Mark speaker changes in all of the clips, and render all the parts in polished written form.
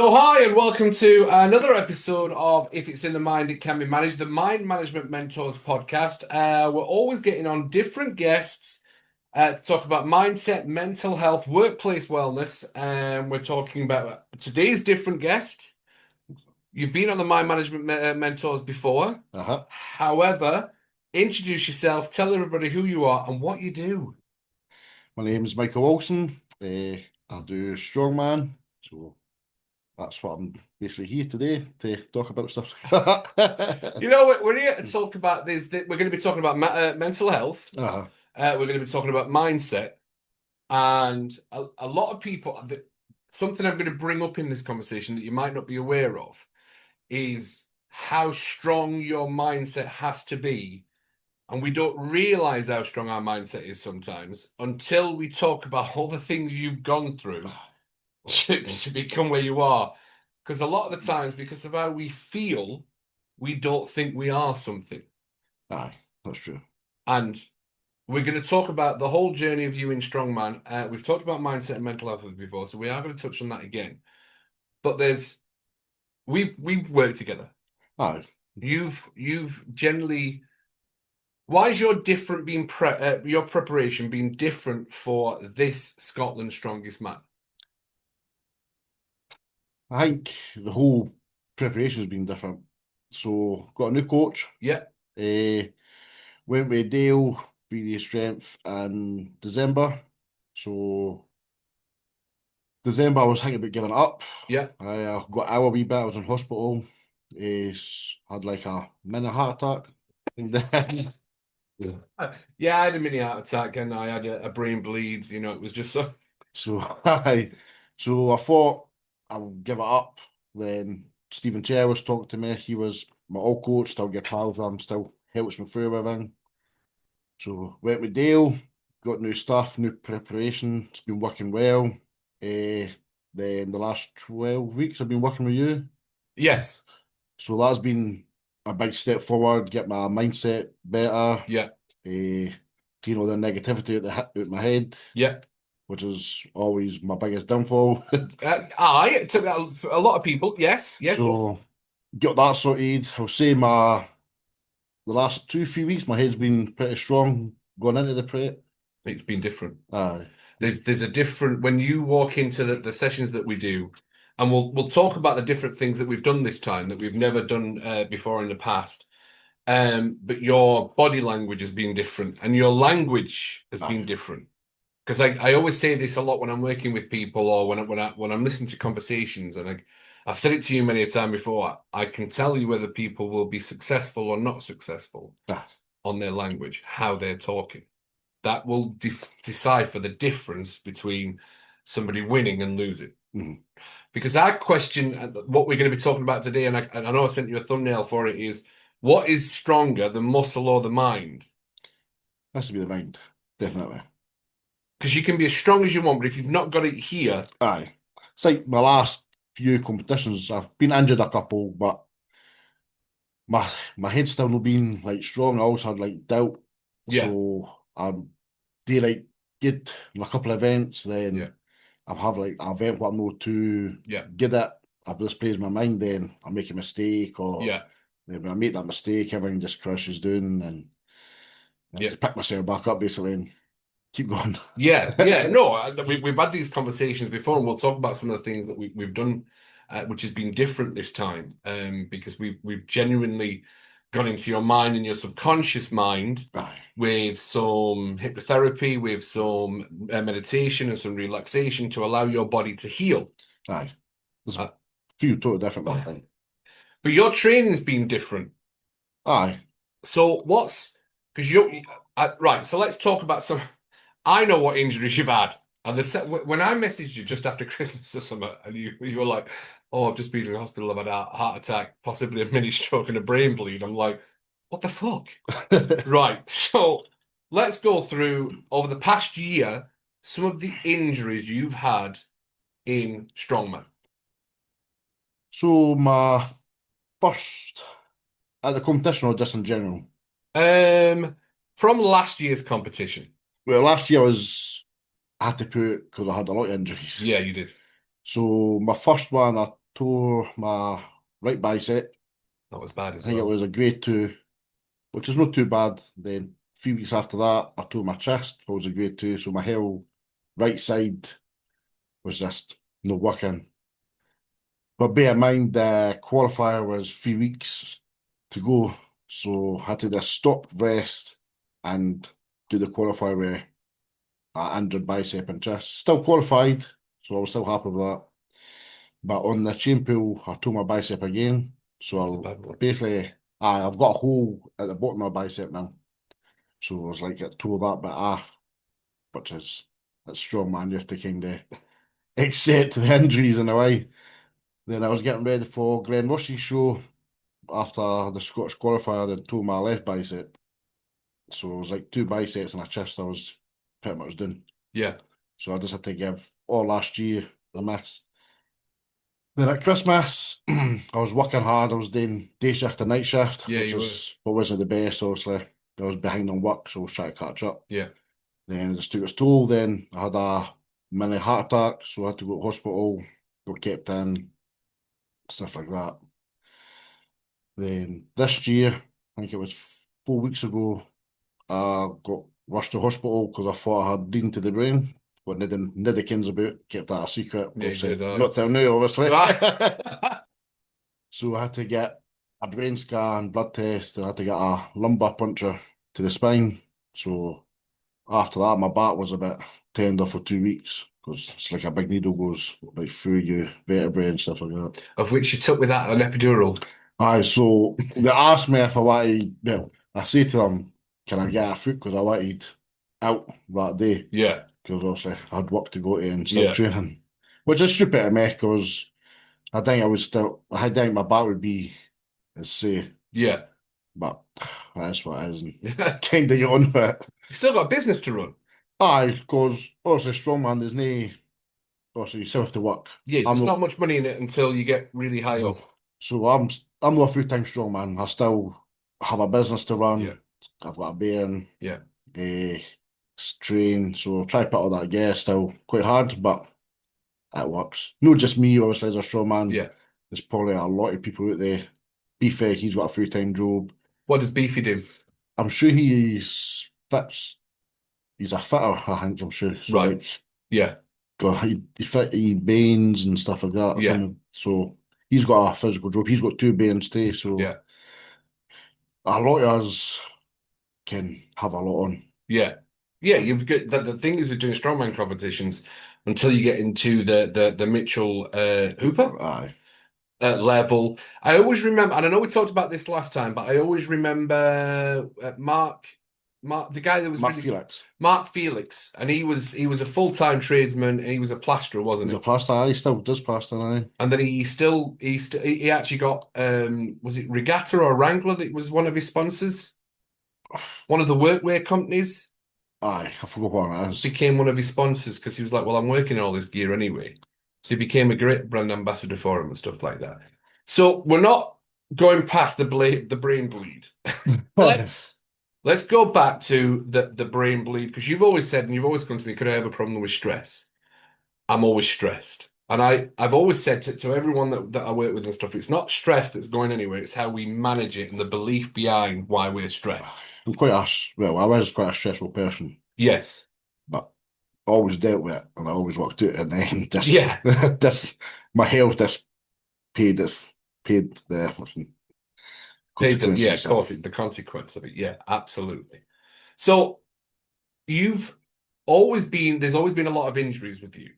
Speaker 1: So, hi, and welcome to another episode of If It's in the Mind, It Can Be Managed, the Mind Management Mentors podcast. We're always getting on different guests to talk about mindset, mental health, workplace wellness. And we're talking about today's different guest. You've been on the Mind Management Mentors before.
Speaker 2: Uh-huh.
Speaker 1: However, introduce yourself, tell everybody who you are and what you do.
Speaker 2: My name is Mikey Wilson. I do Strongman, so that's what I'm basically here today to talk about stuff.
Speaker 1: You know, we're here to talk about this. We're going to be talking about mental health.
Speaker 2: Uh-huh.
Speaker 1: We're going to be talking about mindset. And a lot of people, something I'm going to bring up in this conversation that you might not be aware of is how strong your mindset has to be. And we don't realize how strong our mindset is sometimes until we talk about all the things you've gone through to become where you are. Because a lot of the times, because of how we feel, we don't think we are something.
Speaker 2: Aye, that's true.
Speaker 1: And we're going to talk about the whole journey of you in Strongman. We've talked about mindset and mental health before, so we are going to touch on that again. But we've worked together.
Speaker 2: Aye.
Speaker 1: You've generally. Why is your your preparation being different for this Scotland's Strongest Man?
Speaker 2: I think the whole preparation's been different. So got a new coach.
Speaker 1: Yeah,
Speaker 2: Went with Dale, previous strength in December. So December I was thinking about giving it up.
Speaker 1: yeah.
Speaker 2: I got ill a wee bit. I was in hospital. Had like a mini heart attack. And then,
Speaker 1: Yeah, I had a mini heart attack and I had a brain bleed. You know, it was just so.
Speaker 2: so I thought I would give it up. Then Stephen Chair was talking to me. He was my old coach, still get pals with him, still helps me through everything. So went with Dale, got new stuff, new preparation. It's been working well. Then the last 12 weeks I've been working with you.
Speaker 1: Yes.
Speaker 2: So that's been a big step forward, get my mindset better.
Speaker 1: Yeah.
Speaker 2: The negativity out my head,
Speaker 1: Yeah.
Speaker 2: which is always my biggest downfall.
Speaker 1: It took a lot of people. Yes. Yes.
Speaker 2: So got that sorted. I'll say the last 2, 3 weeks my head's been pretty strong going into the prep.
Speaker 1: It's been different.
Speaker 2: Aye.
Speaker 1: There's a different when you walk into the sessions that we do, and we'll talk about the different things that we've done this time that we've never done before in the past. But your body language has been different, and your language has been different. Because I always say this a lot when I'm working with people or when I'm listening to conversations, and I've said it to you many a time before. I can tell you whether people will be successful or not successful on their language, how they're talking. That will decipher the difference between somebody winning and losing.
Speaker 2: Mhm.
Speaker 1: Because our question, what we're going to be talking about today, and I know I sent you a thumbnail for it, is what is stronger, the muscle or the mind?
Speaker 2: Has to be the mind, definitely.
Speaker 1: Because you can be as strong as you want, but if you've not got it here,
Speaker 2: Aye. It's like my last few competitions, I've been injured a couple, but my head's still not been like strong. I always had like doubt.
Speaker 1: yeah,
Speaker 2: So I do like good in a couple of events,
Speaker 1: yeah,
Speaker 2: then I'll have like an event what I know to
Speaker 1: yeah,
Speaker 2: get it. If this plays my mind, then I make a mistake, or
Speaker 1: yeah,
Speaker 2: when I make that mistake, everything just crashes down, and I have
Speaker 1: yeah,
Speaker 2: to pick myself back up basically and keep going.
Speaker 1: yeah, yeah. No, we've had these conversations before, and we'll talk about some of the things that we've done, which has been different this time, because we've genuinely gone into your mind and your subconscious mind
Speaker 2: Aye,
Speaker 1: with some hypnotherapy, with some meditation and some relaxation to allow your body to heal.
Speaker 2: aye. There's a
Speaker 1: Uh,
Speaker 2: few totally different ones, I think.
Speaker 1: but your training's been different.
Speaker 2: Aye,
Speaker 1: So because right? So let's talk about some. I know what injuries you've had, and when I messaged you just after Christmas or something, and you were like, "Oh, I've just been in the hospital. I've had a heart attack, possibly a mini stroke and a brain bleed." I'm like, "What the fuck?" Right. So let's go through over the past year some of the injuries you've had in strongman.
Speaker 2: So my first at the competition or just in general?
Speaker 1: Um, from last year's competition.
Speaker 2: Well, last year I had to put because I had a lot of injuries.
Speaker 1: Yeah, you did.
Speaker 2: So my first one, I tore my right bicep.
Speaker 1: That was bad
Speaker 2: I
Speaker 1: as
Speaker 2: think it
Speaker 1: well.
Speaker 2: was a grade 2, which is not too bad. Then 3 weeks after that, I tore my chest. It was a grade 2, so my whole right side was just no working. But bear in mind, the qualifier was 3 weeks to go, so I had to just stop, rest, and do the qualifier with a injured bicep and chest. Still qualified, so I was still happy with that. But on the chain pull, I tore my bicep again.
Speaker 1: That's a
Speaker 2: So
Speaker 1: bad one.
Speaker 2: basically, I've got a hole at the bottom of my bicep now. So it was like it tore that bit off, which is it's strong, man. You have to kind of accept the injuries in a way. Then I was getting ready for Glen Rush's show after the Scottish qualifier, then tore my left bicep. So it was like 2 biceps and a chest I was pretty much done.
Speaker 1: Yeah.
Speaker 2: So I just had to give all last year a miss. Then at Christmas, I was working hard. I was doing day shift and night shift,
Speaker 1: Yeah,
Speaker 2: which
Speaker 1: you were.
Speaker 2: was what wasn't the best, obviously. I was behind on work, so I was trying to catch up.
Speaker 1: Yeah.
Speaker 2: Then it just took its toll. Then I had a mini heart attack, so I had to go to hospital, got kept in, stuff like that. Then this year, I think it was 4 weeks ago, I got rushed to hospital because I thought I had bleeding to the brain. But nobody kens about, kept that a secret.
Speaker 1: Yeah, you
Speaker 2: Obviously,
Speaker 1: did. I.
Speaker 2: not till now, obviously.
Speaker 1: Ah.
Speaker 2: So I had to get a brain scan, blood test, and I had to get a lumbar puncture to the spine. So after that, my back was a bit tender for 2 weeks because it's like a big needle goes like through your vertebrae and stuff like that.
Speaker 1: Of which you took with that an epidural.
Speaker 2: Aye, so they asked me if I wanted, well, I say to them, can I get a foot because I wanted out that day
Speaker 1: Yeah.
Speaker 2: because obviously I had work to go to and still
Speaker 1: Yeah.
Speaker 2: training, which is stupid of me because I think my back would be, let's say,
Speaker 1: Yeah.
Speaker 2: but that's what it is, and
Speaker 1: You
Speaker 2: kind of get on with it.
Speaker 1: still got a business to run.
Speaker 2: Aye, because obviously strongman, there's no, obviously you still have to work.
Speaker 1: Yeah,
Speaker 2: I'm
Speaker 1: there's not
Speaker 2: not,
Speaker 1: much money in it until you get really high
Speaker 2: no.
Speaker 1: up.
Speaker 2: So I'm not a full-time strongman. I still have a business to
Speaker 1: Yeah.
Speaker 2: run. I've got a bear
Speaker 1: Yeah.
Speaker 2: uh, train, so try to put all that together. Still quite hard, but it works. Not just me, obviously, as a strongman.
Speaker 1: Yeah.
Speaker 2: There's probably a lot of people out there. Beefy, he's got a full-time job.
Speaker 1: What does Beefy do?
Speaker 2: I'm sure he's a fitter, I think, I'm sure. So
Speaker 1: Right.
Speaker 2: like
Speaker 1: Yeah.
Speaker 2: got he fit he banes and stuff like that or
Speaker 1: Yeah.
Speaker 2: something. So he's got a physical job. He's got 2 banes too. So
Speaker 1: Yeah.
Speaker 2: a lot of us can have a lot on.
Speaker 1: Yeah. Yeah. You've got the thing is with doing strongman competitions until you get into the Mitchell Hooper
Speaker 2: Aye.
Speaker 1: level. I always remember, and I know we talked about this last time, but I always remember Mark, the guy that was
Speaker 2: Mark
Speaker 1: really
Speaker 2: Felix.
Speaker 1: Mark Felix, and he was a full-time tradesman, and he was a plasterer, wasn't
Speaker 2: He's a
Speaker 1: he?
Speaker 2: plaster. Aye, he still does plaster. Aye.
Speaker 1: And then he actually got was it Regatta or Wrangler that was one of his sponsors? One of the workwear companies
Speaker 2: Aye, I forgot what it is.
Speaker 1: became one of his sponsors because he was like, well, I'm working in all this gear anyway. So he became a great brand ambassador for him and stuff like that. So we're not going past the brain bleed. Let's let's go back to the brain bleed because you've always said and you've always come to me, could I have a problem with stress? I'm always stressed. And I've always said to everyone that I work with and stuff, it's not stress that's going anywhere, it's how we manage it and the belief behind why we're stressed.
Speaker 2: I was quite a stressful person,
Speaker 1: Yes.
Speaker 2: but I always dealt with it and I always worked out. And then just,
Speaker 1: Yeah.
Speaker 2: just my health just paid the fucking consequences
Speaker 1: Yeah, of
Speaker 2: of
Speaker 1: course,
Speaker 2: it.
Speaker 1: the consequence of it. Yeah, absolutely. So you've always been, there's always been a lot of injuries with you.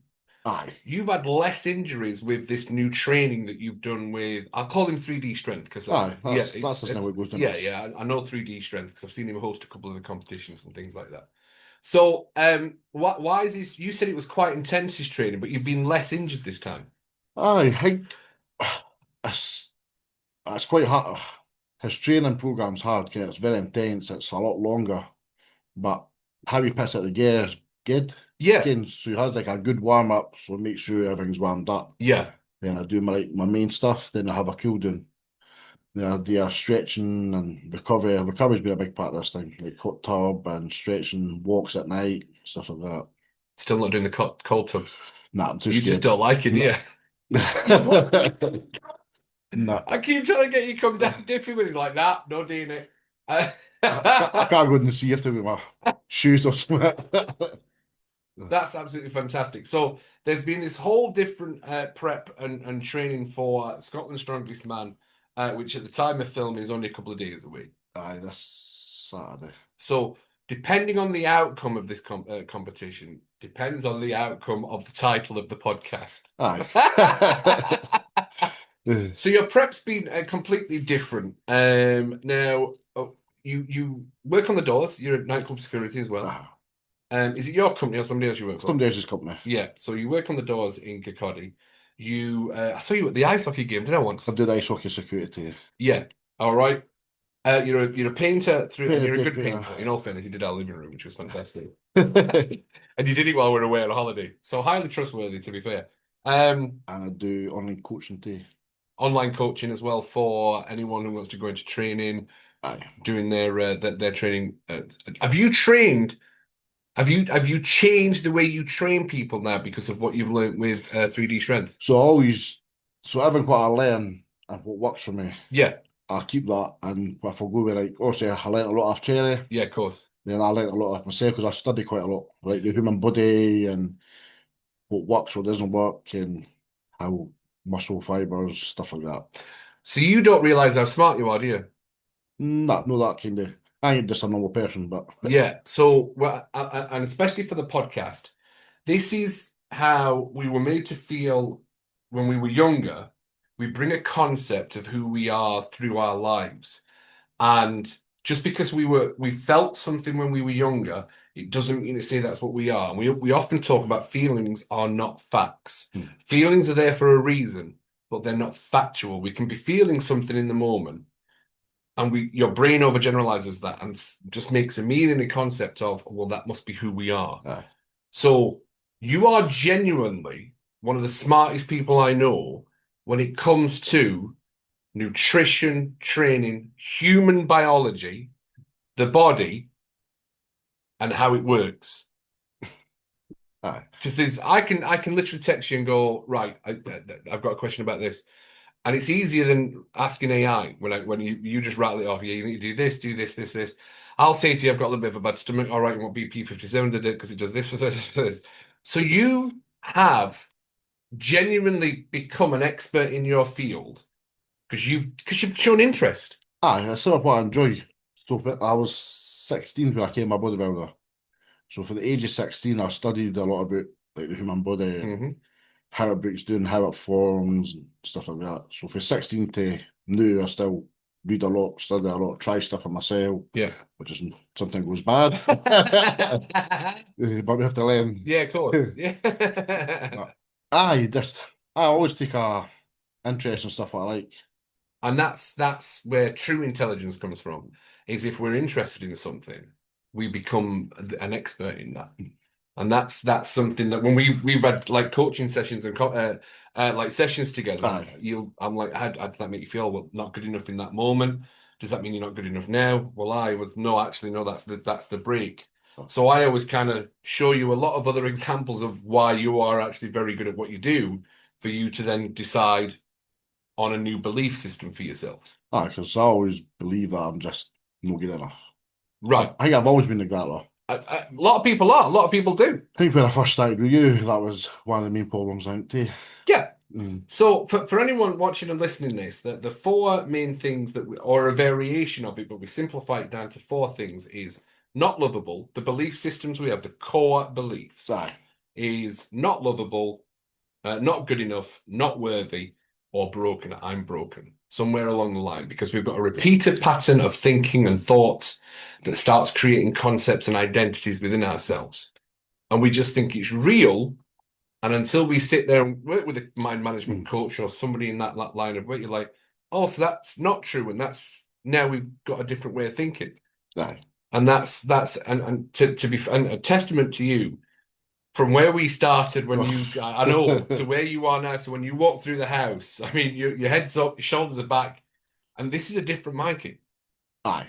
Speaker 2: Aye,
Speaker 1: You've had less injuries with this new training that you've done with, I'll call him 3D strength because
Speaker 2: aye,
Speaker 1: yeah,
Speaker 2: that's just how it goes down.
Speaker 1: yeah, yeah, I know 3D strength because I've seen him host a couple of the competitions and things like that. So, why is this? You said it was quite intense his training, but you've been less injured this time.
Speaker 2: Aye, I think it's, it's quite hard. His training program's hard, 'cause it's very intense, it's a lot longer, but how he puts it together is good.
Speaker 1: Yeah,
Speaker 2: Again, so he has like a good warm up, so make sure everything's warmed up.
Speaker 1: yeah,
Speaker 2: Then I do my main stuff, then I have a cool down. Then I do a stretching and recovery. Recovery's been a big part of this thing, like hot tub and stretching, walks at night, stuff like that.
Speaker 1: still not doing the cold tubs.
Speaker 2: Nah, I'm too
Speaker 1: You just
Speaker 2: scared.
Speaker 1: don't like it,
Speaker 2: No,
Speaker 1: yeah. You what?
Speaker 2: No,
Speaker 1: I keep trying to get you to come down diffy, but he's like, nah, no doing it.
Speaker 2: I can't go in the sea after with my shoes or something.
Speaker 1: That's absolutely fantastic. So there's been this whole different prep and training for Scotland's Strongest Man, which at the time of film is only a couple of days away.
Speaker 2: Aye, this Saturday.
Speaker 1: So depending on the outcome of this competition, depends on the outcome of the title of the podcast.
Speaker 2: Aye.
Speaker 1: So your prep's been completely different. Now you work on the doors. You're at nightclub security as well.
Speaker 2: Ah,
Speaker 1: Is it your company or somebody else you work for?
Speaker 2: some days is company.
Speaker 1: Yeah. So you work on the doors in Cuddy. I saw you at the ice hockey game, did I
Speaker 2: I
Speaker 1: once?
Speaker 2: do the ice hockey security.
Speaker 1: Yeah. All right. You're a painter through, and
Speaker 2: Painter,
Speaker 1: you're a
Speaker 2: painter,
Speaker 1: good
Speaker 2: painter.
Speaker 1: painter. In all fairness, you did our living room, which was fantastic. And you did it while we were away on a holiday. So highly trustworthy, to be fair.
Speaker 2: And I do online coaching too.
Speaker 1: Online coaching as well for anyone who wants to go into training,
Speaker 2: Aye.
Speaker 1: doing their training. Have you trained? Have you changed the way you train people now because of what you've learned with 3D strength?
Speaker 2: So I always, so everything what I learn and what works for me,
Speaker 1: Yeah,
Speaker 2: I keep that. And if I go with like, obviously I learned a lot off Cherry,
Speaker 1: yeah, of course.
Speaker 2: then I learned a lot of myself because I study quite a lot, like the human body and what works, what doesn't work, and how muscle fibers, stuff like that.
Speaker 1: So you don't realize how smart you are, do you?
Speaker 2: Not know that kind of. I ain't just a normal person, but
Speaker 1: Yeah. So, well, and especially for the podcast, this is how we were made to feel when we were younger. We bring a concept of who we are through our lives. And just because we felt something when we were younger, it doesn't mean to say that's what we are. We often talk about feelings are not facts. Feelings are there for a reason, but they're not factual. We can be feeling something in the moment, and we your brain overgeneralizes that and just makes a meaning a concept of, well, that must be who we are.
Speaker 2: aye.
Speaker 1: So you are genuinely one of the smartest people I know when it comes to nutrition, training, human biology, the body, and how it works.
Speaker 2: Aye.
Speaker 1: Because I can literally text you and go, right, I've got a question about this. And it's easier than asking AI when you just rattle it off. Yeah, you need to do this, this, this. I'll say to you, I've got a little bit of a bad stomach. All right, you want BP57 did it because it does this, this, this. So you have genuinely become an expert in your field because you've shown interest.
Speaker 2: Aye, it's sort of what I enjoy. So I was 16 when I came a bodybuilder. So for the age of 16, I studied a lot about like the human body and
Speaker 1: Hmm.
Speaker 2: how it breaks down, how it forms and stuff like that. So for 16 to now, I still read a lot, study a lot, try stuff for myself,
Speaker 1: Yeah.
Speaker 2: which is something goes bad. But we have to learn.
Speaker 1: Yeah, of course. Yeah.
Speaker 2: But aye, just I always take a interest in stuff I like.
Speaker 1: And that's where true intelligence comes from, is if we're interested in something, we become an expert in that. And that's something that when we've had like coaching sessions and like sessions together, and
Speaker 2: Aye,
Speaker 1: I'm like, how does that make you feel? Well, not good enough in that moment. Does that mean you're not good enough now? Well, I was no, actually, no, that's the break. So I always kind of show you a lot of other examples of why you are actually very good at what you do, for you to then decide on a new belief system for yourself.
Speaker 2: aye, because I always believe that I'm just not good enough.
Speaker 1: Right.
Speaker 2: I think I've always been like that though.
Speaker 1: A lot of people are. A lot of people do.
Speaker 2: I think when I first started with you, that was one of the main problems, I think, too.
Speaker 1: Yeah.
Speaker 2: Mm.
Speaker 1: So for anyone watching and listening this, the four main things or a variation of it, but we simplify it down to four things is not lovable. The belief systems we have, the core beliefs,
Speaker 2: Aye,
Speaker 1: is not lovable, not good enough, not worthy, or broken. I'm broken. Somewhere along the line, because we've got a repeated pattern of thinking and thoughts that starts creating concepts and identities within ourselves. And we just think it's real. And until we sit there and work with a mind management
Speaker 2: mm.
Speaker 1: coach or somebody in that line of work, you're like, oh, so that's not true. And that's now we've got a different way of thinking.
Speaker 2: Aye.
Speaker 1: And that's and to be and a testament to you from where we started when I know, to where you are now, to when you walk through the house. I mean, your head's up, your shoulders are back, and this is a different Mikey.
Speaker 2: Aye.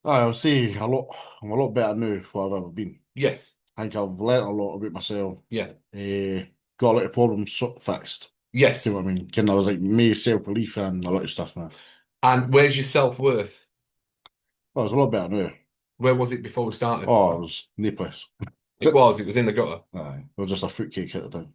Speaker 2: Aye, I'll say I'm a lot better now than what I've ever been.
Speaker 1: Yes.
Speaker 2: I think I've learnt a lot about myself.
Speaker 1: Yeah.
Speaker 2: Eh, got a lot of problems fixed. You
Speaker 1: Yes.
Speaker 2: know what I mean? Kind of was like me self-belief and a lot of stuff now.
Speaker 1: And where's your self-worth?
Speaker 2: Well, it's a lot better now.
Speaker 1: Where was it before we started?
Speaker 2: Oh, it was no place.
Speaker 1: It was in the gutter.
Speaker 2: Aye, it was just a fruitcake at the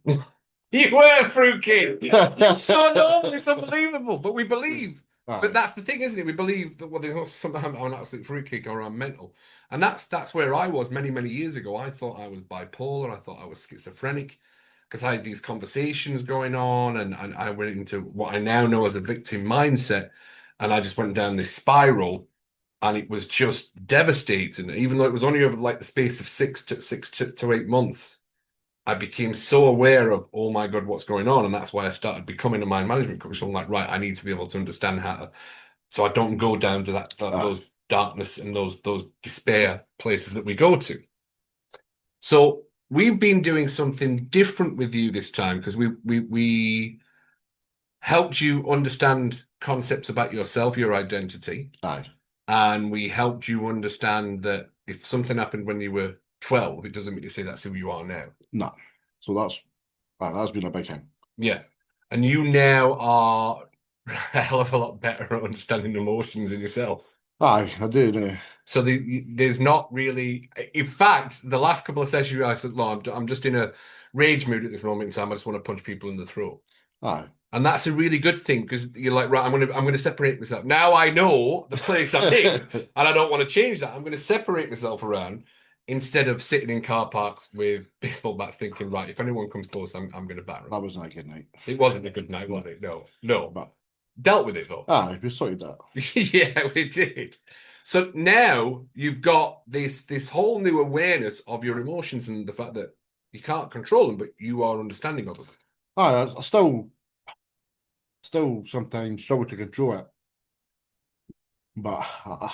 Speaker 1: You were fruitcake.
Speaker 2: time.
Speaker 1: So normal, it's unbelievable. But we believe. But
Speaker 2: Aye,
Speaker 1: that's the thing, isn't it? We believe that there's not something I'm an absolute fruitcake or I'm mental. And that's where I was many, many years ago. I thought I was bipolar, I thought I was schizophrenic because I had these conversations going on and I went into what I now know as a victim mindset. And I just went down this spiral and it was just devastating. Even though it was only over like the space of six to 8 months, I became so aware of, oh my God, what's going on. And that's why I started becoming a mind management coach. So I'm like, right, I need to be able to understand how to, so I don't go down to
Speaker 2: aye,
Speaker 1: those darkness and those despair places that we go to. So we've been doing something different with you this time because we helped you understand concepts about yourself, your identity,
Speaker 2: aye.
Speaker 1: and we helped you understand that if something happened when you were 12, it doesn't mean to say that's who you are now.
Speaker 2: No. So that's been a big thing.
Speaker 1: Yeah. And you now are a hell of a lot better at understanding emotions in yourself.
Speaker 2: Aye, I do know.
Speaker 1: So there's not really, in fact, the last couple of sessions I said, "Lord, I'm just in a rage mood at this moment in time. I just want to punch people in the throat."
Speaker 2: Aye.
Speaker 1: And that's a really good thing because you're like, right, I'm gonna separate myself. Now I know the place I'm in, and I don't want to change that. I'm gonna separate myself around instead of sitting in car parks with baseball bats thinking, right, if anyone comes close, I'm gonna batter them.
Speaker 2: That wasn't a good night.
Speaker 1: It wasn't a good night, was it? No, no.
Speaker 2: But
Speaker 1: Dealt with it though.
Speaker 2: we sorted that.
Speaker 1: Yeah, we did. So now you've got this whole new awareness of your emotions and the fact that you can't control them, but you are understanding of them.
Speaker 2: I still sometimes struggle to control it. But I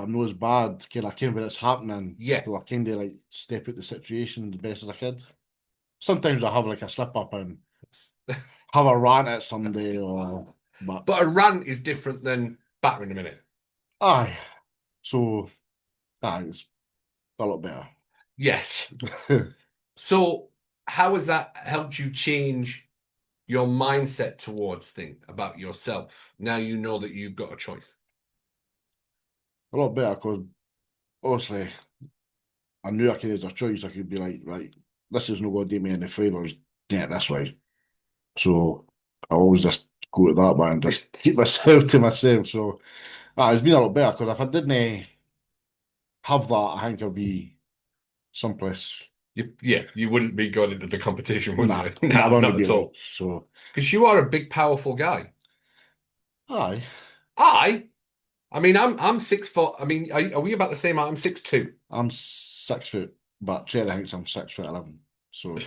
Speaker 2: know it's bad. I can when it's happening.
Speaker 1: Yeah.
Speaker 2: So I kind of like step out the situation the best as I could. Sometimes I have like a slip up and have a rant at somebody or
Speaker 1: But a rant is different than battering a minute.
Speaker 2: aye. So it's a lot better.
Speaker 1: Yes. So how has that helped you change your mindset towards things about yourself? Now you know that you've got a choice.
Speaker 2: A lot better because obviously I knew I could have a choice. I could be like, right, this is not going to do me any favours. Yeah, this way. So I always just go to that way and just keep myself to myself. So it's been a lot better because if I didn't have that, I think I'd be someplace.
Speaker 1: You wouldn't be going into the competition, would
Speaker 2: Nah,
Speaker 1: you?
Speaker 2: nah, I
Speaker 1: No,
Speaker 2: wouldn't
Speaker 1: not
Speaker 2: be
Speaker 1: at
Speaker 2: like
Speaker 1: all.
Speaker 2: so.
Speaker 1: Because you are a big, powerful guy.
Speaker 2: Aye,
Speaker 1: I mean, I'm 6 foot. I mean, are we about the same height? I'm 6'2".
Speaker 2: I'm 6 foot, but Cherry thinks I'm 6'11". So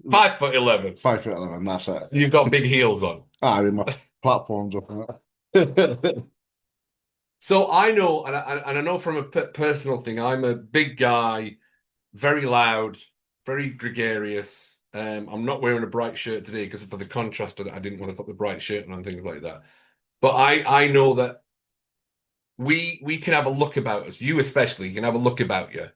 Speaker 1: 5'11".
Speaker 2: 5'11". That's it.
Speaker 1: You've got big heels on.
Speaker 2: With my platforms up it.
Speaker 1: So I know, and I know from a personal thing, I'm a big guy, very loud, very gregarious. I'm not wearing a bright shirt today because for the contrast of it, I didn't want to put the bright shirt on and things like that. But I know that we can have a look about us. You especially can have a look about you.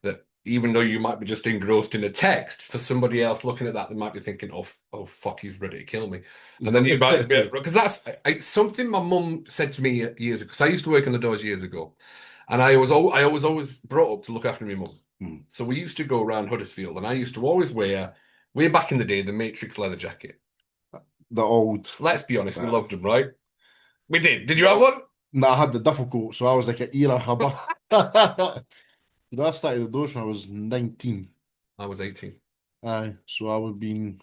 Speaker 1: That even though you might be just engrossed in a text, for somebody else looking at that, they might be thinking, "Oh fuck, he's ready to kill me." And then you might be because that's it's something my mum said to me years ago. Because I used to work on the doors years ago, and I was always brought up to look after my mum.
Speaker 2: Mm.
Speaker 1: So we used to go around Huddersfield, and I used to always wear, way back in the day, the Matrix leather jacket.
Speaker 2: The old.
Speaker 1: Let's be honest, we loved them, right? We did. Did you have one?
Speaker 2: No, I had the duffel coat, so I was like an era above. I started the doors when I was 19.
Speaker 1: I was 18.
Speaker 2: Aye, so I would have been,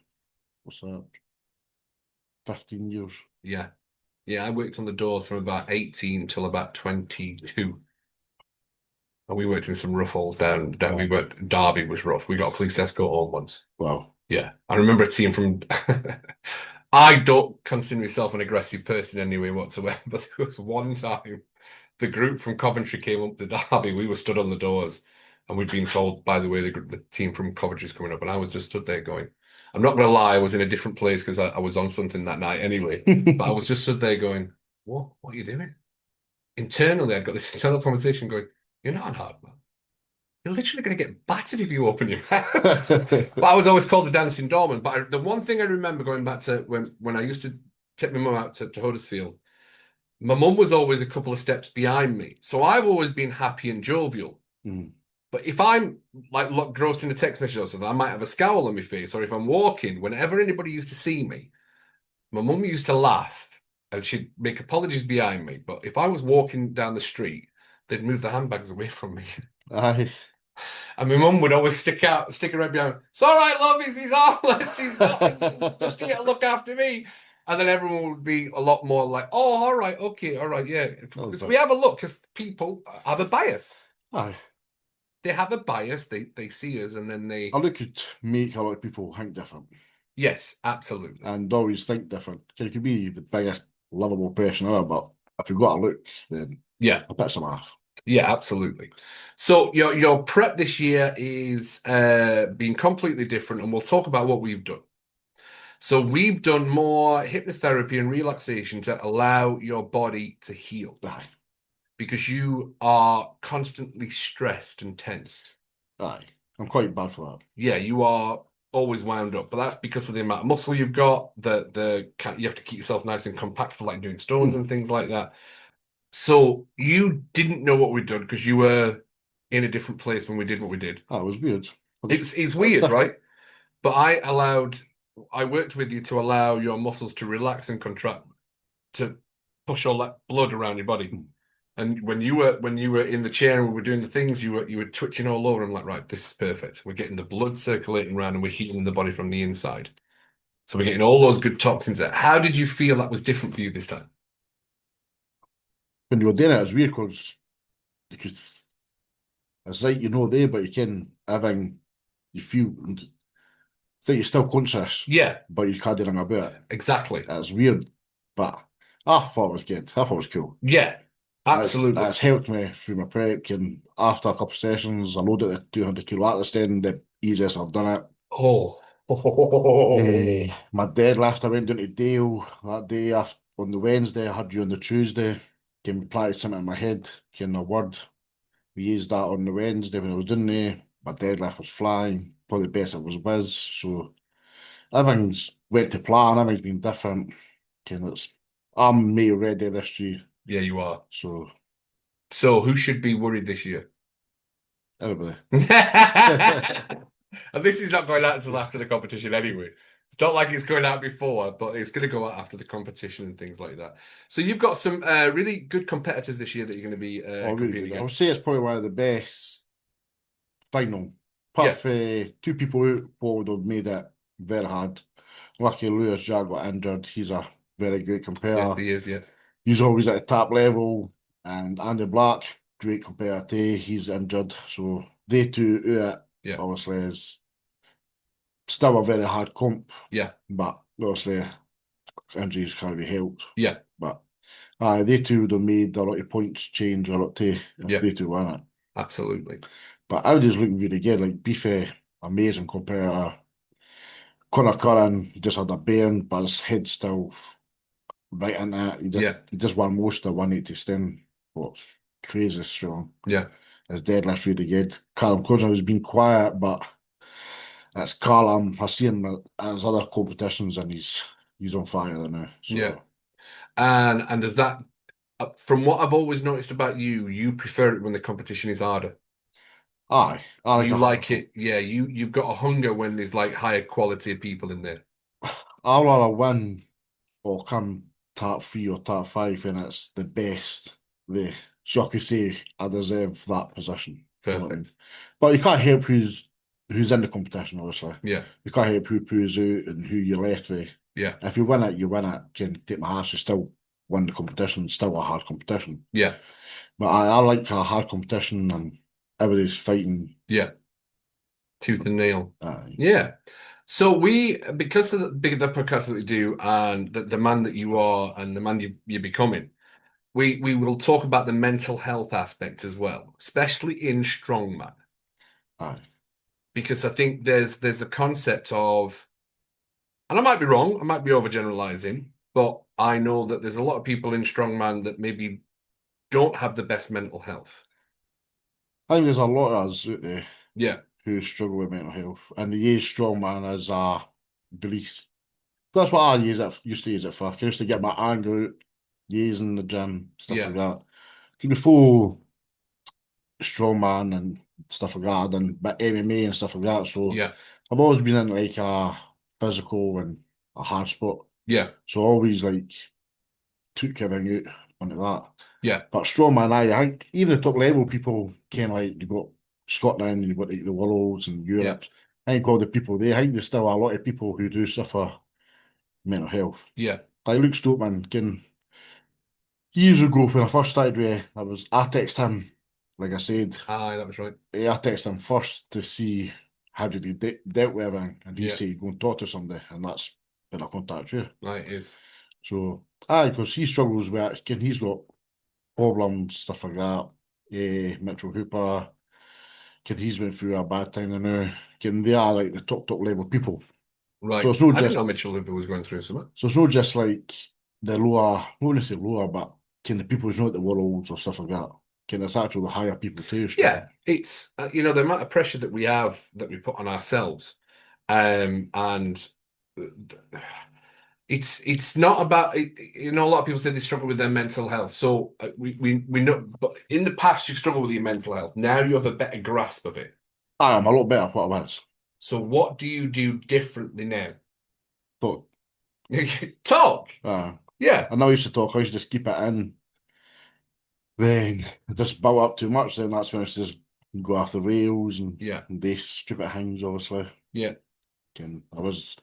Speaker 2: what's that, 15 years.
Speaker 1: Yeah. Yeah, I worked on the doors from about 18 till about 22. And we worked in some rough holes down. We worked, Derby was rough. We got a police escort home once.
Speaker 2: Wow.
Speaker 1: Yeah. I remember a team from, I don't consider myself an aggressive person anyway whatsoever, but there was one time the group from Coventry came up to Derby. We were stood on the doors and we'd been told, by the way, the team from Coventry's coming up. And I was just stood there going, I'm not going to lie, I was in a different place because I was on something that night anyway. But I was just stood there going, what are you doing? Internally, I'd got this internal conversation going, you're not hard, man. you're literally going to get battered if you open your mouth. But I was always called the dancing doorman. But the one thing I remember going back to when I used to take my mum out to Huddersfield, my mum was always a couple of steps behind me. So I've always been happy and jovial.
Speaker 2: Mm.
Speaker 1: But if I'm like gross in a text message or something, I might have a scowl on my face. Or if I'm walking, whenever anybody used to see me, my mum used to laugh and she'd make apologies behind me. But if I was walking down the street, they'd move the handbags away from me.
Speaker 2: Aye.
Speaker 1: And my mum would always stick right behind. It's all right, love. He's harmless. He's not. He's just here to look after me. And then everyone would be a lot more like, "Oh, all right, okay, all right, yeah."
Speaker 2: Oh,
Speaker 1: Because we have a look. Because people have a bias.
Speaker 2: aye.
Speaker 1: They have a bias. They see us, and then they.
Speaker 2: I look could make a lot of people think different
Speaker 1: Yes, absolutely.
Speaker 2: and always think different. You could be the biggest lovable person ever, but if you've got a look, then
Speaker 1: Yeah,
Speaker 2: a bit's a laugh.
Speaker 1: yeah, absolutely. So your prep this year is being completely different, and we'll talk about what we've done. So we've done more hypnotherapy and relaxation to allow your body to heal
Speaker 2: Aye.
Speaker 1: because you are constantly stressed and tensed.
Speaker 2: Aye. I'm quite bad for that.
Speaker 1: Yeah, you are always wound up, but that's because of the amount of muscle you've got. You have to keep yourself nice and compact for like doing stones and things like that. So you didn't know what we'd done because you were in a different place when we did what we did.
Speaker 2: That was weird.
Speaker 1: It's weird, right? But I worked with you to allow your muscles to relax and contract to push all that blood around your body. And when you were in the chair and we were doing the things, you were twitching all over. I'm like, right, this is perfect. We're getting the blood circulating around and we're healing the body from the inside. So we're getting all those good toxins out. How did you feel that was different for you this time?
Speaker 2: When you were doing it, it was weird because you could, it's like you know there, but you can having you feel it's like you're still conscious,
Speaker 1: Yeah,
Speaker 2: but you can't do anything about it.
Speaker 1: exactly.
Speaker 2: It's weird, but I thought it was good. I thought it was cool.
Speaker 1: Yeah, absolutely.
Speaker 2: That's helped me through my prep, and after a couple of sessions, I loaded the 200 kilo atlas then, the easiest I've done it.
Speaker 1: Oh.
Speaker 2: My deadlift, I went down to Dale that day after, on the Wednesday. I had you on the Tuesday. Came practice something in my head, came a word. We used that on the Wednesday when I was doing there. My deadlift was flying, probably best it was whiz. So everything's went to plan, everything's been different. I'm made ready this year.
Speaker 1: Yeah, you are.
Speaker 2: So
Speaker 1: So who should be worried this year?
Speaker 2: everybody.
Speaker 1: And this is not going out until after the competition anyway. It's not like it's going out before, but it's going to go out after the competition and things like that. So you've got some really good competitors this year that you're going to be
Speaker 2: Oh, really
Speaker 1: competing
Speaker 2: good. I would
Speaker 1: against.
Speaker 2: say it's probably one of the best final. Apart from two people out would have made it very hard. Lucky Lewis Jag got injured. He's a very great competitor.
Speaker 1: Yeah, he is, yeah.
Speaker 2: He's always at the top level. And Andy Black, great competitor. He's injured. So they two out, obviously, is still a very hard comp.
Speaker 1: Yeah.
Speaker 2: But obviously, injuries can't be helped.
Speaker 1: Yeah.
Speaker 2: But they two would have made a lot of points change a lot too if they two won it.
Speaker 1: Absolutely.
Speaker 2: But Audi's looking really good. Like Beefy, amazing competitor. Conor Curran just had a burn, but his head's still right in that. He just won most of the 180 stone. What's crazy strong.
Speaker 1: Yeah.
Speaker 2: His deadlift's really good. Callum Cousins has been quiet, but it's Callum. I've seen him at his other competitions and he's on fire there now. So.
Speaker 1: Yeah. And does that, from what I've always noticed about you, you prefer it when the competition is harder.
Speaker 2: Aye, I like
Speaker 1: you like it. Yeah, you've got a hunger when there's like higher quality of people in there.
Speaker 2: I'll rather win or come top 3 or top 5 and it's the best. So I could say I deserve that position.
Speaker 1: Perfect.
Speaker 2: But you can't help who's in the competition, obviously.
Speaker 1: Yeah.
Speaker 2: You can't help who pulls out and who you're left with.
Speaker 1: Yeah.
Speaker 2: If you win it, you win it. Can take my heart, you still win the competition. It's still a hard competition.
Speaker 1: Yeah.
Speaker 2: But I like a hard competition and everybody's fighting.
Speaker 1: Yeah. Tooth and nail.
Speaker 2: Aye.
Speaker 1: Yeah. So because of the podcast that we do and the man that you are and the man you're becoming, we will talk about the mental health aspect as well, especially in strongman.
Speaker 2: Aye.
Speaker 1: Because I think there's a concept of, and I might be wrong, I might be overgeneralizing, but I know that there's a lot of people in strongman that maybe don't have the best mental health.
Speaker 2: I think there's a lot of us out there
Speaker 1: Yeah,
Speaker 2: who struggle with mental health, and they use strongman as a release. That's what I used to use it for. I used to get my anger out, using the gym, stuff
Speaker 1: yeah,
Speaker 2: like that. 'Cause before strongman and stuff like that, I've done a bit MMA and stuff like that. So
Speaker 1: yeah,
Speaker 2: I've always been in like a physical and a hard spot.
Speaker 1: yeah,
Speaker 2: So I always like took everything out onto that.
Speaker 1: yeah,
Speaker 2: But strongman, I think even the top level people can like you've got Scotland, you've got like the Worlds and
Speaker 1: yeah,
Speaker 2: Europe. I think all the people there, I think there's still a lot of people who do suffer mental health.
Speaker 1: yeah.
Speaker 2: Like Luke Stokeman, can years ago when I first started with, I texted him, like I said,
Speaker 1: Aye, that was right.
Speaker 2: I texted him first to see how did he dealt with everything, and he
Speaker 1: Yeah,
Speaker 2: said go and talk to somebody, and that's when I contacted you.
Speaker 1: right, it is.
Speaker 2: So, aye, because he struggles with it, he's got problems, stuff like that. Mitchell Hooper, he's went through a bad time now. They are like the top level people. So
Speaker 1: Right.
Speaker 2: it's not
Speaker 1: I didn't
Speaker 2: just
Speaker 1: know Mitchell Hooper was going through something.
Speaker 2: so it's not just like the lower, I wouldn't say lower, but the people who's not at the worlds or stuff like that. It's actually the higher people too
Speaker 1: Yeah,
Speaker 2: struggle.
Speaker 1: it's the amount of pressure that we have that we put on ourselves, and it's not about a lot of people say they struggle with their mental health. So we know, but in the past you struggled with your mental health. Now you have a better grasp of it.
Speaker 2: I am a lot better at what I was.
Speaker 1: So what do you do differently now?
Speaker 2: But
Speaker 1: Talk.
Speaker 2: uh,
Speaker 1: Yeah,
Speaker 2: I never used to talk, I used to just keep it in. Then it just built up too much, then that's when it's just go off the rails
Speaker 1: yeah,
Speaker 2: and they stupid things, obviously.
Speaker 1: yeah,
Speaker 2: And I was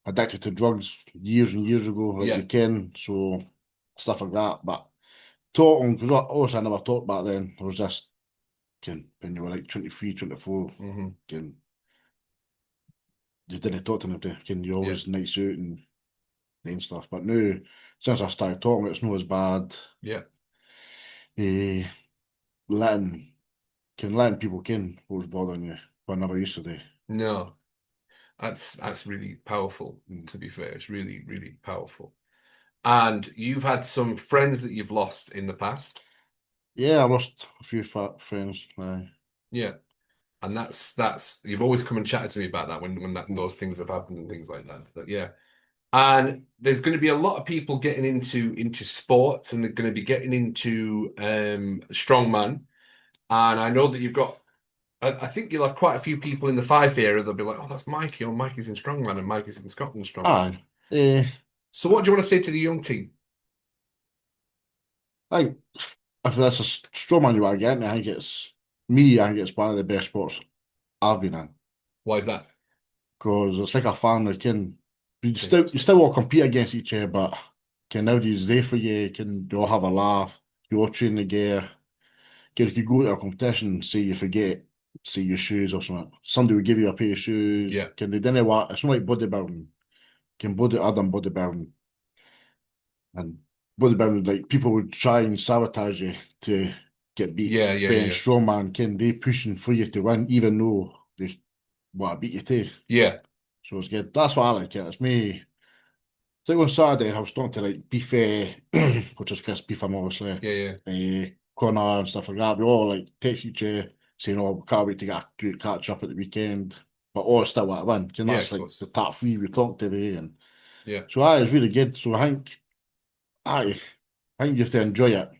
Speaker 2: addicted to drugs years and years ago, like
Speaker 1: yeah.
Speaker 2: you can, so stuff like that. But talking, because obviously I never talked back then, I was just, when you were like 23, 24,
Speaker 1: Hmm.
Speaker 2: can you didn't talk to anybody, you
Speaker 1: Yeah,
Speaker 2: always nights out and stuff. But now, since I started talking, it's not as bad.
Speaker 1: yeah.
Speaker 2: Eh, letting, letting people what's bothering you, but I never used to do.
Speaker 1: No, that's really powerful.
Speaker 2: Mm.
Speaker 1: To be fair, it's really, really powerful. And you've had some friends that you've lost in the past.
Speaker 2: Yeah, I lost a few fat friends. Aye.
Speaker 1: Yeah. And that's you've always come and chatted to me about that when
Speaker 2: Mm.
Speaker 1: those things have happened and things like that. But yeah. And there's going to be a lot of people getting into sports and they're going to be getting into strongman. And I know that you've got I think you'll have quite a few people in the Fife area. They'll be like, "Oh, that's Mikey," or "Mikey's in strongman," and "Mikey's in Scotland strongman."
Speaker 2: Aye. Eh,
Speaker 1: So, what do you want to say to the young team?
Speaker 2: I think if that's a straw man you want to get in, I think it's one of the best sports I've been in.
Speaker 1: Why is that?
Speaker 2: Because it's like a family, you
Speaker 1: Yes.
Speaker 2: still all compete against each other, but nobody's there for you, you all have a laugh, you all train together. You could go to a competition, say you forget, say your shoes or something. Somebody will give you a pair of shoes.
Speaker 1: Yeah.
Speaker 2: They didn't what it's not like bodybuilding. Other than bodybuilding and bodybuilding, like people would try and sabotage you to get beat.
Speaker 1: Yeah. Yeah.
Speaker 2: But in
Speaker 1: Yeah.
Speaker 2: strongman, they pushing for you to win, even though they want to beat you too.
Speaker 1: Yeah.
Speaker 2: So it's good. That's what I like it. It's me. It's like on Saturday, I was talking to like Beef, which is Chris Beefham, obviously,
Speaker 1: Yeah. Yeah.
Speaker 2: Connor and stuff like that. We all like text each other saying, "Oh, we can't wait to get a good catch up at the weekend." But all still want to win.
Speaker 1: Yeah.
Speaker 2: That's
Speaker 1: Of
Speaker 2: like
Speaker 1: course.
Speaker 2: the top three we talked today, and
Speaker 1: Yeah.
Speaker 2: so it's really good. So I think you have to enjoy it.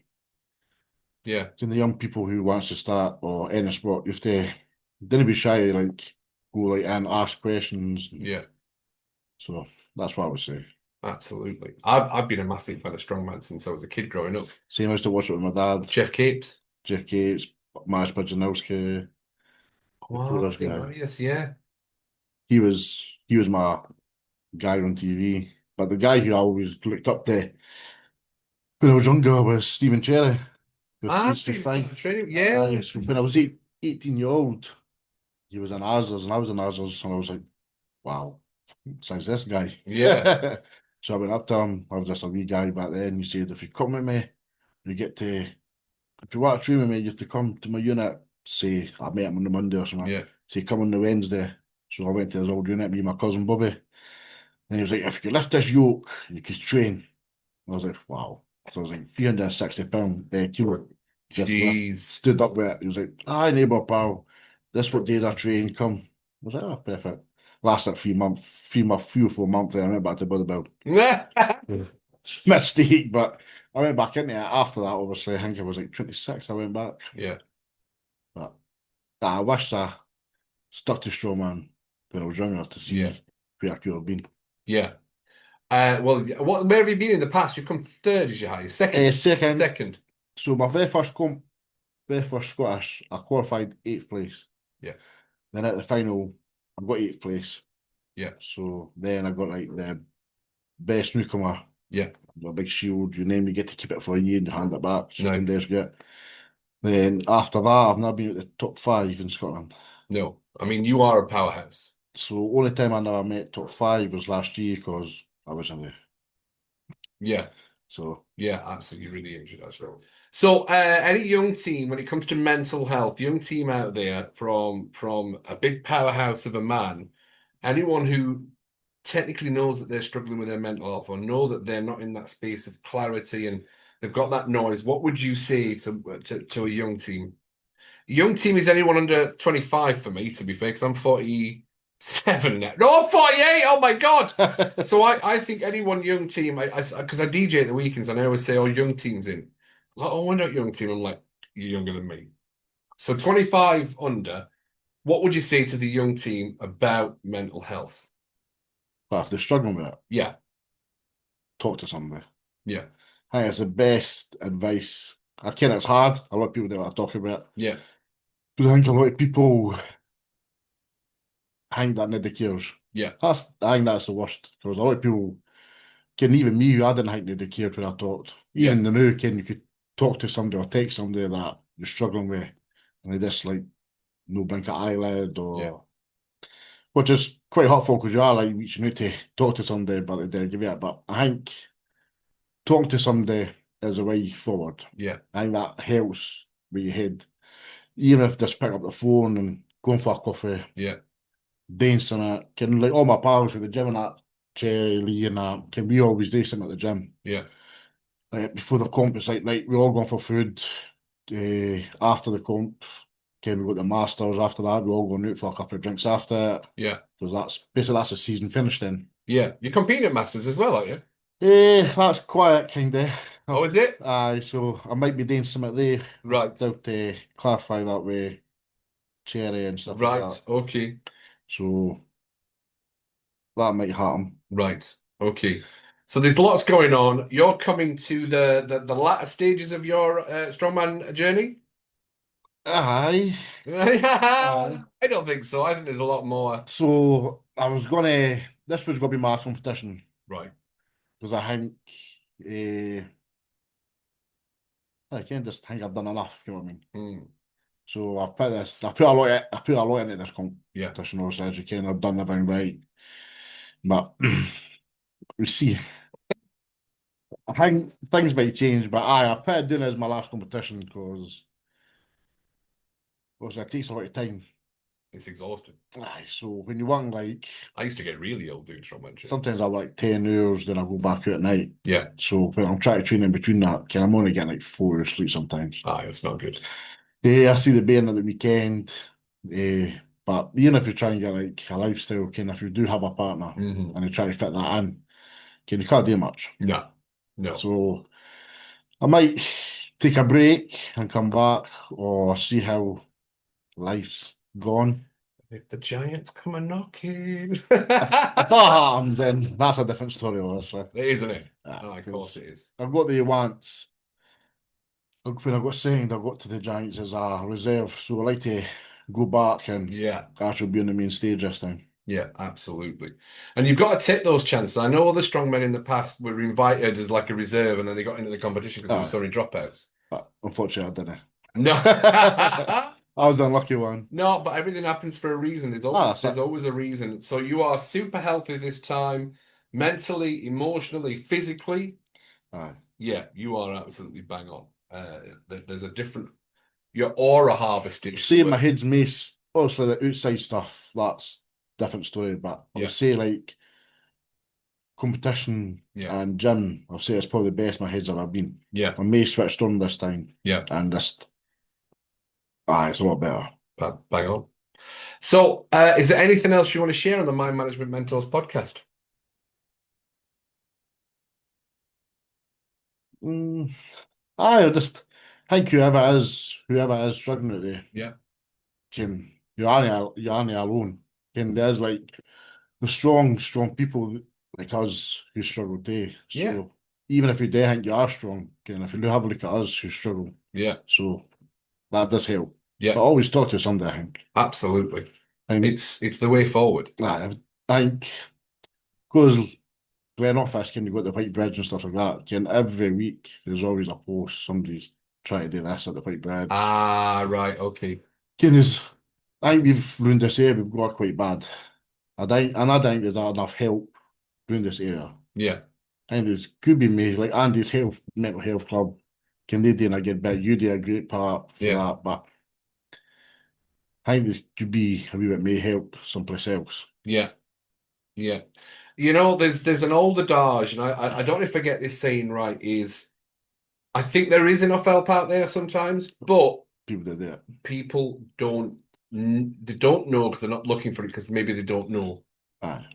Speaker 1: Yeah.
Speaker 2: To the young people who wants to start or any sport, you have to don't be shy, like go like and ask questions.
Speaker 1: Yeah.
Speaker 2: So that's what I would say.
Speaker 1: Absolutely. I've been a massive fan of strongman since I was a kid growing up.
Speaker 2: Same as to watch it with my dad,
Speaker 1: Jeff Capes.
Speaker 2: Jeff Gates, Mash Budjanowski, the
Speaker 1: Oh,
Speaker 2: Polish
Speaker 1: okay,
Speaker 2: guy.
Speaker 1: Marius, yeah.
Speaker 2: He was my guy on TV. But the guy who I always looked up to when I was younger was Stephen Cherry with
Speaker 1: Ah,
Speaker 2: East for Five.
Speaker 1: training. Yeah.
Speaker 2: So when I was 18 year old, he was in Asers and I was in Asers, and I was like, wow, sounds this guy.
Speaker 1: Yeah.
Speaker 2: So I went up to him. I was just a wee guy back then. He said, if you come with me, you get to, if you want to train with me, you have to come to my unit. Say, I met him on the Monday or something.
Speaker 1: Yeah.
Speaker 2: Say, come on the Wednesday. So I went to his old unit, me and my cousin Bobby. And he was like, if you lift this yoke, you could train. I was like, wow. So I was like, 360 pound kilo.
Speaker 1: Jeez.
Speaker 2: Stood up with it. He was like, "Aye, neighbour pal, this what day I train, come." I was like, "Oh, perfect." Lasted a few months, 3 or 4 months there. I went back to bodybuild. Mistake, but I went back into it after that. Obviously, I think I was like 26. I went back,
Speaker 1: Yeah.
Speaker 2: but I wish I stuck to strongman when I was younger to see
Speaker 1: Yeah.
Speaker 2: where I could have been.
Speaker 1: Yeah. Well, where have you been in the past? You've come third as your highest. Second.
Speaker 2: Second.
Speaker 1: Second.
Speaker 2: So my very first Scottish, I qualified 8th place.
Speaker 1: Yeah.
Speaker 2: Then at the final, I got 8th place.
Speaker 1: Yeah.
Speaker 2: So then I got like the best newcomer.
Speaker 1: Yeah.
Speaker 2: A big shield, you name, you get to keep it for a year and hand it back.
Speaker 1: No.
Speaker 2: Get. Then after that, I've now been at the top 5 in Scotland.
Speaker 1: No. I mean, you are a powerhouse.
Speaker 2: So only time I never met top 5 was last year because I was in there.
Speaker 1: Yeah.
Speaker 2: So
Speaker 1: yeah, absolutely, really injured actually. So, any young team, when it comes to mental health, young team out there from a big powerhouse of a man, anyone who technically knows that they're struggling with their mental health or know that they're not in that space of clarity and they've got that noise, what would you say to a young team? Young team is anyone under 25 for me, to be fair, because I'm 47 now. No, I'm 48. Oh my God. So I think anyone young team, because I DJ at the weekends and I always say, oh, young team's in. Like, oh, we're not young team. I'm like, you're younger than me. So 25 under, what would you say to the young team about mental health?
Speaker 2: but if they're struggling with it,
Speaker 1: Yeah,
Speaker 2: talk to somebody.
Speaker 1: yeah,
Speaker 2: I think it's the best advice. I can it's hard. A lot of people don't want to talk about it.
Speaker 1: yeah,
Speaker 2: But I think a lot of people hang that nobody cares.
Speaker 1: yeah,
Speaker 2: I think that's the worst. Because a lot of people can, even me, I didn't think nobody cared when I talked.
Speaker 1: yeah,
Speaker 2: Even the new can you could talk to somebody or text somebody that you're struggling with and they just like no blink an eyelid
Speaker 1: yeah,
Speaker 2: or which is quite hurtful because you are like reaching out to talk to somebody but they don't give you it. But I think talking to somebody is a way forward.
Speaker 1: yeah,
Speaker 2: I think that helps with your head. Even if just pick up the phone and going for a coffee,
Speaker 1: yeah,
Speaker 2: doing something. Can like all my pals with the gym and that, Cherry, Lee and that, can we always do something at the gym?
Speaker 1: yeah,
Speaker 2: Like before the comp, it's like right, we're all going for food. After the comp, can we go to the Masters after that? We're all going out for a couple of drinks after it.
Speaker 1: yeah,
Speaker 2: Because that's the season finished then.
Speaker 1: yeah. You're competing at Masters as well, aren't you?
Speaker 2: That's quiet, kind of.
Speaker 1: Oh, is it?
Speaker 2: Aye, so I might be doing something there.
Speaker 1: Right,
Speaker 2: I'll to clarify that with Cherry and stuff like
Speaker 1: right,
Speaker 2: that.
Speaker 1: okay.
Speaker 2: So that might happen.
Speaker 1: Right. Okay. So there's lots going on. You're coming to the latter stages of your strongman journey?
Speaker 2: Aye. Aye.
Speaker 1: I don't think so. I think there's a lot more.
Speaker 2: So this was gonna be my competition
Speaker 1: Right.
Speaker 2: because uh, I can't just think I've done enough. You know what I mean?
Speaker 1: Hmm.
Speaker 2: So I put a lot into this
Speaker 1: Yeah.
Speaker 2: competition. Obviously, as you can, I've done everything right, but we see. I think things might change, but I've put it doing it as my last competition because obviously it takes a lot of time.
Speaker 1: It's exhausting.
Speaker 2: Aye, so when you want like
Speaker 1: I used to get really ill doing strongman training.
Speaker 2: sometimes I work 10 hours, then I go back out at night.
Speaker 1: Yeah.
Speaker 2: So when I'm trying to train in between that, I'm only getting like 4 hours sleep sometimes.
Speaker 1: Aye, it's not good.
Speaker 2: Yeah, I see the being at the weekend. But even if you try and get like a lifestyle, if you do have a partner
Speaker 1: Mhm.
Speaker 2: and you try to fit that in, you can't do much.
Speaker 1: No. No.
Speaker 2: So I might take a break and come back or see how life's gone.
Speaker 1: If the Giants come a knocking.
Speaker 2: If that happens, then that's a different story, obviously.
Speaker 1: Isn't it?
Speaker 2: Yeah,
Speaker 1: Oh, of course it is.
Speaker 2: I've got the once. When I got signed, I got to the Giants as a reserve, so I like to go back and
Speaker 1: Yeah.
Speaker 2: actually be on the main stage this time.
Speaker 1: Yeah, absolutely. And you've got to take those chances. I know other strongmen in the past were invited as like a reserve and then they got into the competition because there were so many dropouts.
Speaker 2: But unfortunately, I didn't.
Speaker 1: No.
Speaker 2: I was the unlucky one.
Speaker 1: No, but everything happens for a reason. There's always a reason. So you are super healthy this time, mentally, emotionally, physically.
Speaker 2: Aye.
Speaker 1: Yeah, you are absolutely bang on. There's a different your aura harvesting.
Speaker 2: See, my head's mace. Obviously, the outside stuff, that's different story. But I
Speaker 1: Yeah.
Speaker 2: would say, like, competition
Speaker 1: Yeah.
Speaker 2: and gym, I'll say it's probably the best my head's ever been.
Speaker 1: Yeah.
Speaker 2: I'm May switched on this time.
Speaker 1: Yeah.
Speaker 2: And just, it's a lot better.
Speaker 1: Bang on. So, is there anything else you want to share on the Mind Management Mentors podcast?
Speaker 2: Mm, I just think whoever is struggling out there,
Speaker 1: Yeah.
Speaker 2: you're only alone. There's like the strong people like us who struggle too.
Speaker 1: Yeah.
Speaker 2: So even if you do think you are strong, if you do have a look at us who struggle,
Speaker 1: Yeah.
Speaker 2: so that does help.
Speaker 1: Yeah.
Speaker 2: But always talk to somebody, I think.
Speaker 1: Absolutely.
Speaker 2: And
Speaker 1: It's the way forward.
Speaker 2: I think because playing office, you got the white bridge and stuff like that. Every week there's always a post, somebody's trying to do this at the white bridge.
Speaker 1: Ah, right, okay.
Speaker 2: I think we've ruined this area, we've got quite bad. I think there's not enough help around this area.
Speaker 1: Yeah.
Speaker 2: I think there's could be me, like Andy's mental health club. Can they do a good bit? You do a great part for
Speaker 1: Yeah.
Speaker 2: that, but I think there could be a wee bit may help someplace else.
Speaker 1: Yeah. Yeah. There's an old adage, and I don't know if I get this saying right, is I think there is enough help out there sometimes, but
Speaker 2: People do that.
Speaker 1: people they don't know because they're not looking for it because maybe they don't know.
Speaker 2: Aye.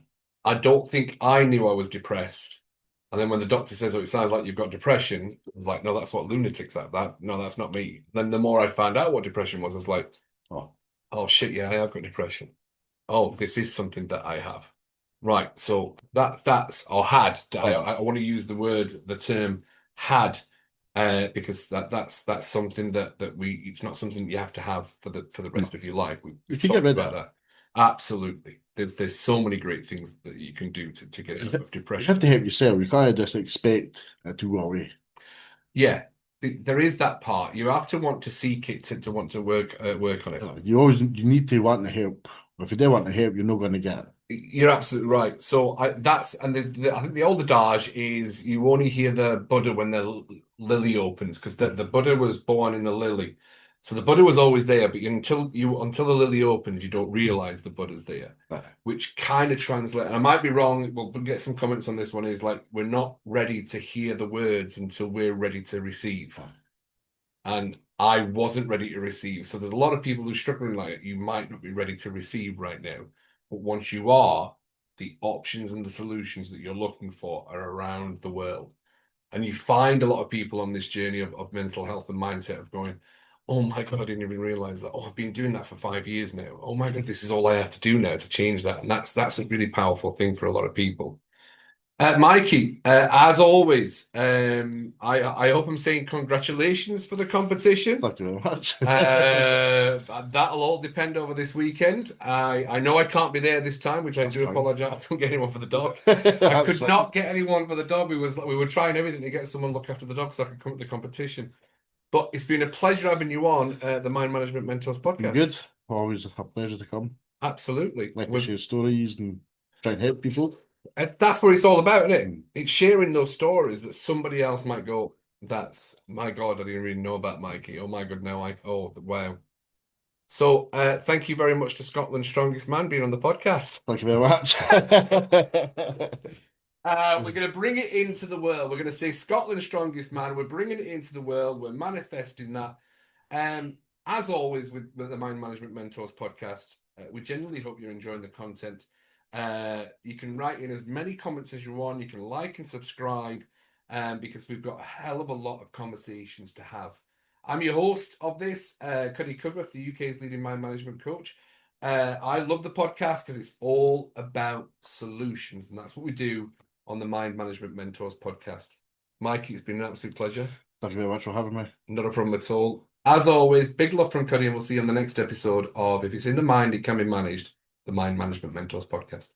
Speaker 1: I don't think I knew I was depressed. And then when the doctor says, "Oh, it sounds like you've got depression," I was like, "No, that's what lunatics have. That no, that's not me." Then the more I found out what depression was, I was like,
Speaker 2: Oh,
Speaker 1: "Oh shit, yeah, I have got depression. Oh, this is something that I have." Right. So that's or had. I want to use the term had, because that's something that it's not something you have to have for the rest of your life.
Speaker 2: you
Speaker 1: We've
Speaker 2: can get
Speaker 1: talked
Speaker 2: rid
Speaker 1: about
Speaker 2: of it.
Speaker 1: that. Absolutely. There's so many great things that you can do to get out of
Speaker 2: You
Speaker 1: depression.
Speaker 2: have to help yourself. You can't just expect it to go away.
Speaker 1: Yeah, there is that part. You have to want to seek it to want to work on it.
Speaker 2: You need to want the help. If you don't want the help, you're not going to get it.
Speaker 1: You're absolutely right. So I think the old adage is you only hear the Buddha when the lily opens because the Buddha was born in the lily. So the Buddha was always there, but until the lily opens, you don't realize the Buddha's there,
Speaker 2: Aye.
Speaker 1: which kind of translates. And I might be wrong. We'll get some comments on this one. Is like we're not ready to hear the words until we're ready to receive. And I wasn't ready to receive. So there's a lot of people who are struggling like it. You might not be ready to receive right now. But once you are, the options and the solutions that you're looking for are around the world. And you find a lot of people on this journey of mental health and mindset of going, oh my God, I didn't even realize that. Oh, I've been doing that for 5 years now. Oh my God, this is all I have to do now to change that. And that's a really powerful thing for a lot of people. Mikey, as always, I hope I'm saying congratulations for the competition.
Speaker 2: Thank you very much.
Speaker 1: That'll all depend over this weekend. I know I can't be there this time, which I do apologize. I couldn't get anyone for the dog. I could not get anyone for the dog. We were trying everything to get someone to look after the dog so I could come to the competition. But it's been a pleasure having you on the Mind Management Mentors podcast.
Speaker 2: Good. Always a pleasure to come.
Speaker 1: Absolutely.
Speaker 2: Like to share stories and try and help people.
Speaker 1: That's what it's all about, isn't it? It's sharing those stories that somebody else might go, that's my God, I didn't really know about Mikey. Oh my God, now oh wow. So thank you very much to Scotland's Strongest Man being on the podcast.
Speaker 2: Thank you very much.
Speaker 1: We're going to bring it into the world. We're going to say Scotland's Strongest Man. We're bringing it into the world. We're manifesting that. As always with the Mind Management Mentors podcast, we genuinely hope you're enjoying the content. You can write in as many comments as you want. You can like and subscribe because we've got a hell of a lot of conversations to have. I'm your host of this, Cuddy Cudworth, the UK's leading mind management coach. I love the podcast because it's all about solutions, and that's what we do on the Mind Management Mentors podcast. Mikey, it's been an absolute pleasure.
Speaker 2: Thank you very much for having me.
Speaker 1: Not a problem at all. As always, big love from Cuddy, and we'll see you on the next episode of If It's in the Mind, It Can Be Managed, the Mind Management Mentors podcast.